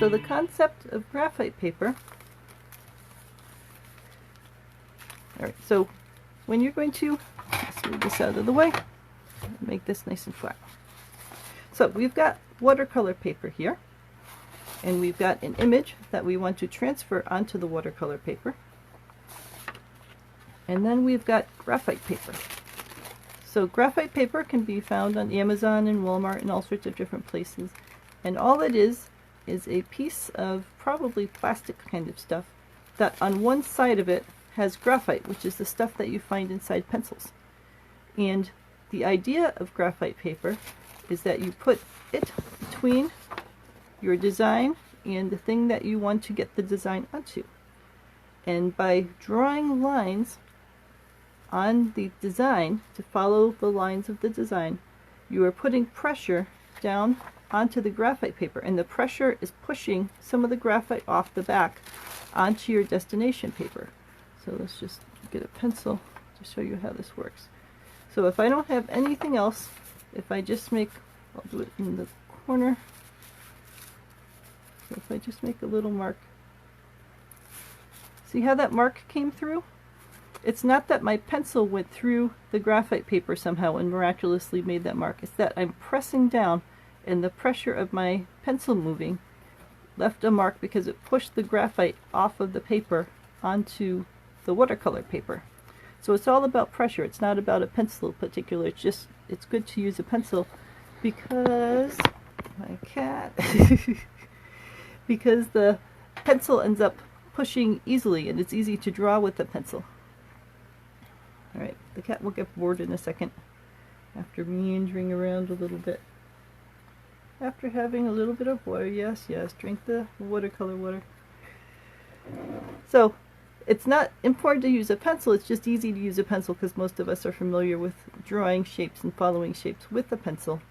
so the concept of graphite paper. Alright, so when you're going to, let's move this out of the way, make this nice and flat. So we've got watercolor paper here, and we've got an image that we want to transfer onto the watercolor paper. And then we've got graphite paper. So graphite paper can be found on Amazon and Walmart and all sorts of different places. And all it is a piece of probably plastic kind of stuff that on one side of it has graphite, which is the stuff that you find inside pencils. And the idea of graphite paper is that you put it between your design and the thing that you want to get the design onto. And by drawing lines on the design to follow the lines of the design, you are putting pressure down onto the graphite paper, and the pressure is pushing some of the graphite off the back onto your destination paper. So let's just get a pencil to show you how this works. So if I don't have anything else, if I just make, I'll do it in the corner. So if I just make a little mark, see how that mark came through? It's not that my pencil went through the graphite paper somehow and miraculously made that mark. It's that I'm pressing down, and the pressure of my pencil moving left a mark because it pushed the graphite off of the paper onto the watercolor paper. So it's all about pressure. It's not about a pencil in particular. It's just, it's good to use a pencil because my cat because the pencil ends up pushing easily, and it's easy to draw with the pencil. Alright, the cat will get bored in a second after meandering around a little bit. After having a little bit of water, yes, drink the watercolor water. So, it's not important to use a pencil, it's just easy to use a pencil because most of us are familiar with drawing shapes and following shapes with a pencil.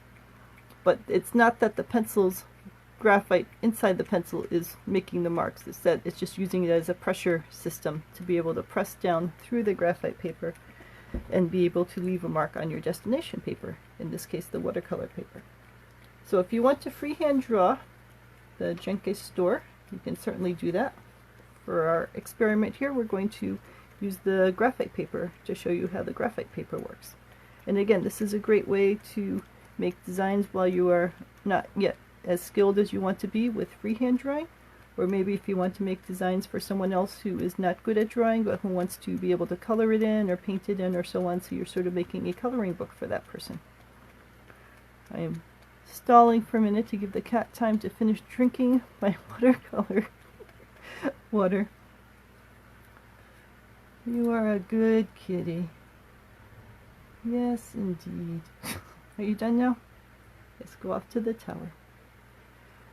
But it's not that the pencil's graphite inside the pencil is making the marks. It's that it's just using it as a pressure system to be able to press down through the graphite paper and be able to leave a mark on your destination paper, in this case the watercolor paper. So if you want to freehand draw the Jenckes store, you can certainly do that. For our experiment here, we're going to use the graphite paper to show you how the graphite paper works. And again, this is a great way to make designs while you are not yet as skilled as you want to be with freehand drawing, or maybe if you want to make designs for someone else who is not good at drawing but who wants to be able to color it in or paint it in or so on, so you're sort of making a coloring book for that person. I am stalling for a minute to give the cat time to finish drinking my watercolor water. You are a good kitty. Yes, indeed. Are you done now? Let's go off to the tower.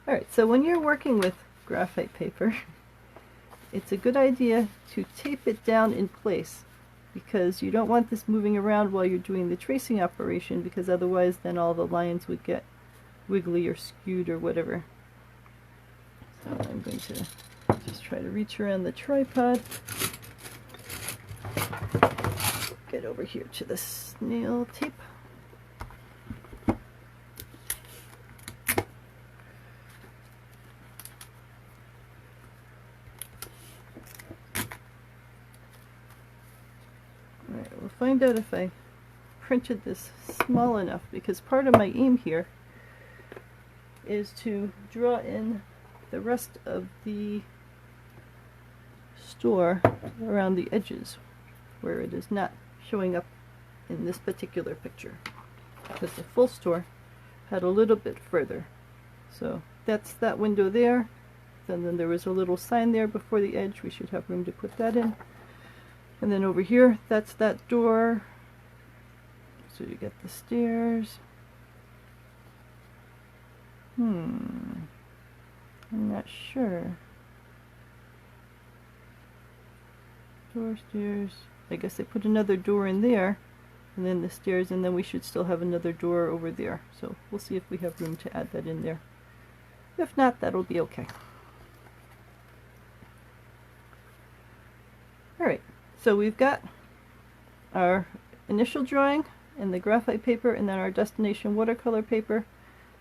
Alright, so when you're working with graphite paper, it's a good idea to tape it down in place, because you don't want this moving around while you're doing the tracing operation, because otherwise then all the lines would get wiggly or skewed or whatever. So I'm going to just try to reach around the tripod, get over here to the snail tape. Alright, we'll find out if I printed this small enough, because part of my aim here is to draw in the rest of the store around the edges where it is not showing up in this particular picture, because the full store had a little bit further. So that's that window there, and then there was a little sign there before the edge. We should have room to put that in. And then over here, that's that door. So you get the stairs. I'm not sure. Door, stairs. I guess I put another door in there, and then the stairs, and then we should still have another door over there. So we'll see if we have room to add that in there. If not, that'll be okay. Alright, so we've got our initial drawing and the graphite paper, and then our destination watercolor paper.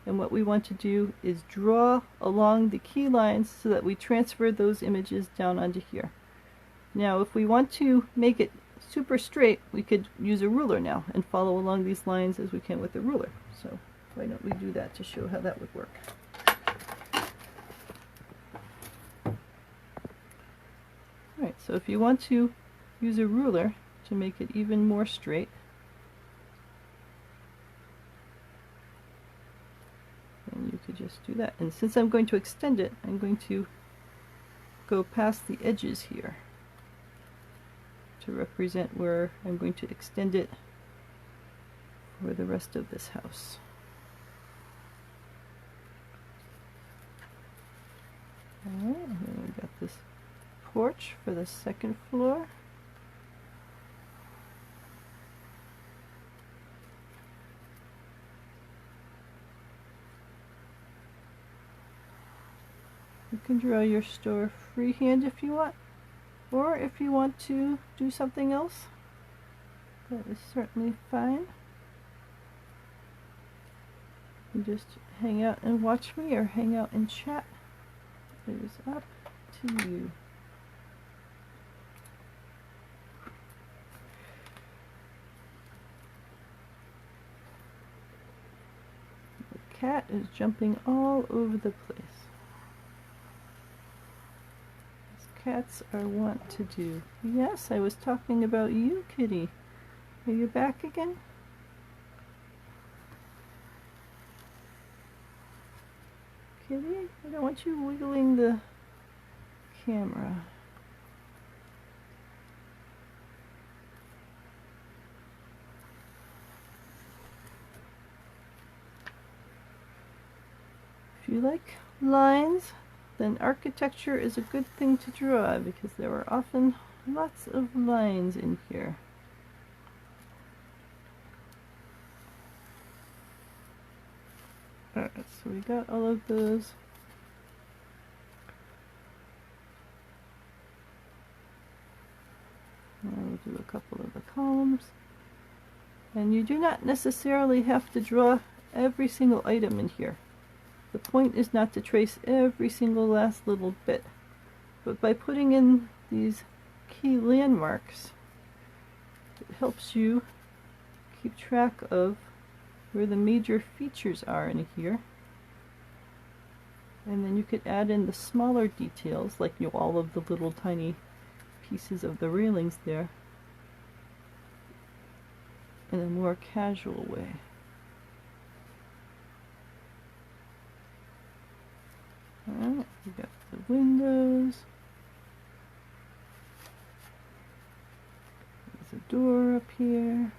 And what we want to do is draw along the key lines so that we transfer those images down onto here. Now if we want to make it super straight, we could use a ruler now and follow along these lines as we can with a ruler. So why don't we do that to show how that would work. Alright, so if you want to use a ruler to make it even more straight, and you could just do that. And since I'm going to extend it, I'm going to go past the edges here to represent where I'm going to extend it for the rest of this house. Alright, and then we've got this porch for the second floor. You can draw your store freehand if you want, or if you want to do something else, that is certainly fine. You just hang out and watch me, or hang out and chat. It is up to you. The cat is jumping all over the place. Cats are wont to do. Yes, I was talking about you, kitty. Are you back again? Kitty, I don't want you wiggling the camera. If you like lines, then architecture is a good thing to draw because there are often lots of lines in here. Alright, so we got all of those. Now we'll do a couple of the columns. And you do not necessarily have to draw every single item in here. The point is not to trace every single last little bit, but by putting in these key landmarks, it helps you keep track of where the major features are in here. And then you could add in the smaller details, like all of the little tiny pieces of the railings there, in a more casual way. Alright, we got the windows. There's a door up here.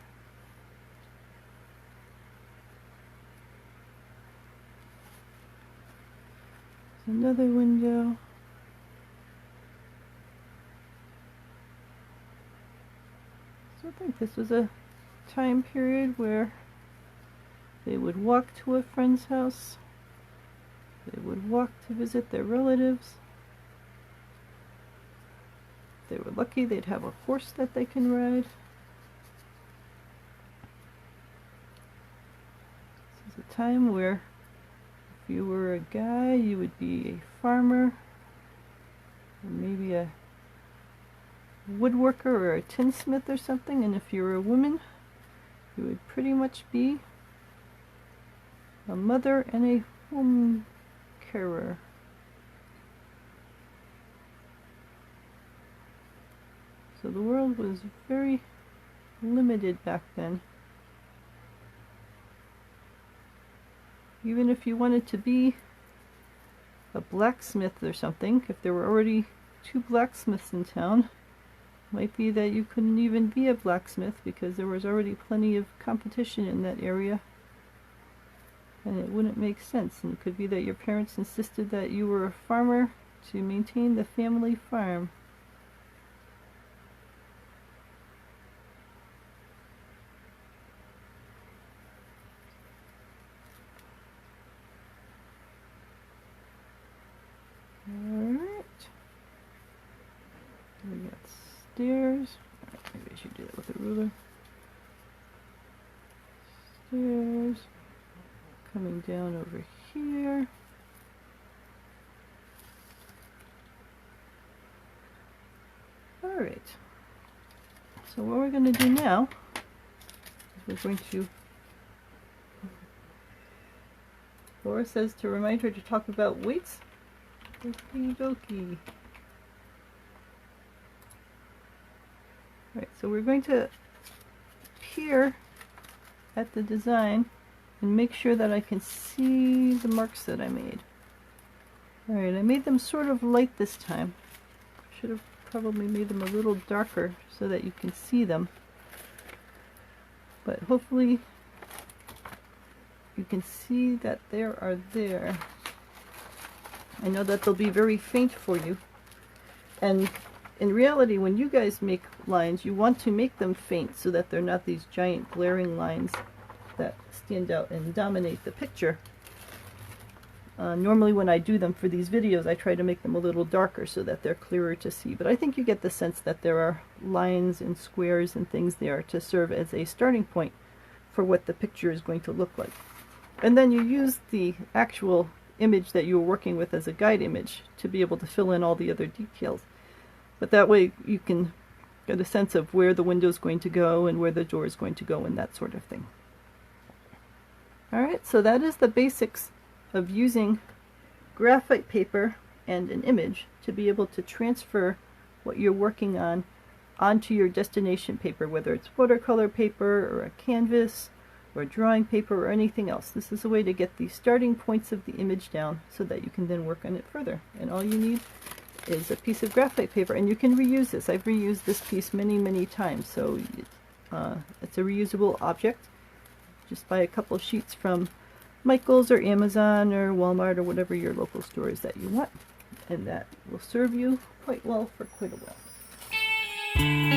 There's another window. So I think this was a time period where they would walk to a friend's house. They would walk to visit their relatives. If they were lucky, they'd have a horse that they can ride. This is a time where if you were a guy, you would be a farmer, or maybe a woodworker or a tinsmith or something, and if you were a woman, you would pretty much be a mother and a home carer. So the world was very limited back then. Even if you wanted to be a blacksmith or something, if there were already 2 blacksmiths in town, it might be that you couldn't even be a blacksmith because there was already plenty of competition in that area. And it wouldn't make sense, and it could be that your parents insisted that you were a farmer to maintain the family farm. Alright. We got stairs. Alright, maybe I should do that with a ruler. Stairs. coming down over here. Alright, so what we're going to do now is we're going to, Laura says to remind her to talk about weights. Okie dokie. Alright, so we're going to peer at the design and make sure that I can see the marks that I made. Alright, I made them sort of light this time. Should have probably made them a little darker so that you can see them. But hopefully you can see that they are there. I know that they'll be very faint for you. And in reality, when you guys make lines, you want to make them faint so that they're not these giant glaring lines that stand out and dominate the picture. Normally when I do them for these videos, I try to make them a little darker so that they're clearer to see. But I think you get the sense that there are lines and squares and things there to serve as a starting point for what the picture is going to look like. And then you use the actual image that you were working with as a guide image to be able to fill in all the other details. But that way you can get a sense of where the window is going to go and where the door is going to go and that sort of thing. Alright, so that is the basics of using graphite paper and an image to be able to transfer what you're working on onto your destination paper, whether it's watercolor paper or a canvas or drawing paper or anything else. This is a way to get the starting points of the image down so that you can then work on it further. And all you need is a piece of graphite paper, and you can reuse this. I've reused this piece many times, so it's a reusable object. Just buy a couple sheets from Michael's or Amazon or Walmart or whatever your local store is that you want, and that will serve you quite well for quite a while.